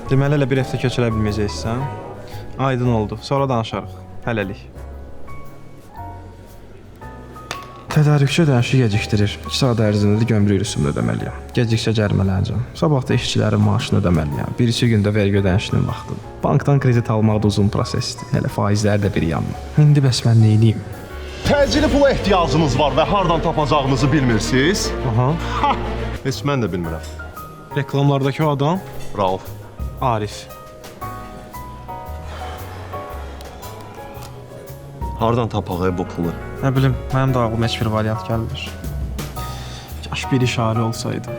Deməli elə bir həftə köçürə bilməyəcəksən. Aydın oldu. Sonra danışarıq. Hələlik. Tədarükçü ödənişi gecikdirir. 2 saat ərzində də gömrük rüsumunu ödəməliyəm. Geciksə cərimələnəcəm. Sabah da işçilərin maaşını ödəməliyəm. 1-2 gündə vergi ödənişinin vaxtıdır. Bankdan kredit almaq da uzun prosesdir. Hələ faizlər də bir yanına. İndi bəs mən nə edeyim? Təcili pula ehtiyacınız var və hardan tapacağınızı bilmirsiniz? Aha. Ha! Heç mən də bilmirəm. Reklamlardakı o adam Rauf. Arif. Hardan tapaq bu pulu? Nə bilim, mənim də ağlıma heç bir variant gəlmir. Kaş bir işarə olsaydı.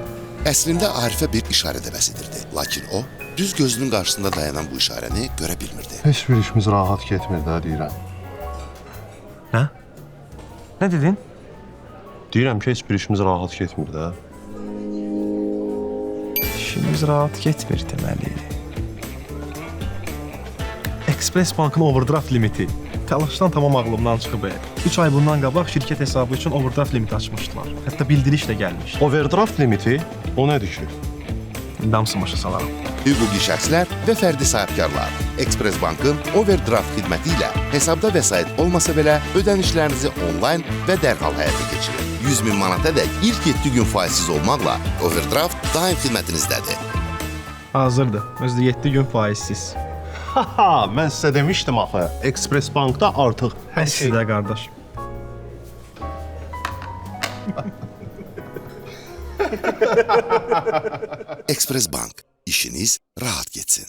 Əslində Arifə bir işarə də bəs edirdi. Lakin o, düz gözünün qarşısında dayanan bu işarəni görə bilmirdi. Heç bir işimiz rahat getmir də deyirəm. Nə? Nə dedin? Deyirəm ki, heç bir işimiz rahat getmir də. İşimiz rahat getmir deməli. Express Bankın overdraft limiti. Təlaşdan tamam ağlımdan çıxıb. 3 ay bundan qabaq şirkət hesabı üçün overdraft limiti açmışdılar. Hətta bildiriş də gəlmiş. Overdraft limiti o nədir ki? Damsın başa salaram. Hüquqi şəxslər və fərdi sahibkarlar Express Bankın overdraft xidməti ilə hesabda vəsait olmasa belə ödənişlərinizi onlayn və dərhal həyata keçirin. 100 min manata dək ilk 7 gün faizsiz olmaqla overdraft daim xidmətinizdədir. Hazırdır. Özdə 7 gün faizsiz. Ha, mən sizə demişdim axı. Express Bankda artıq hər şey Sizdə qardaş. Express Bank, işiniz rahat getsin.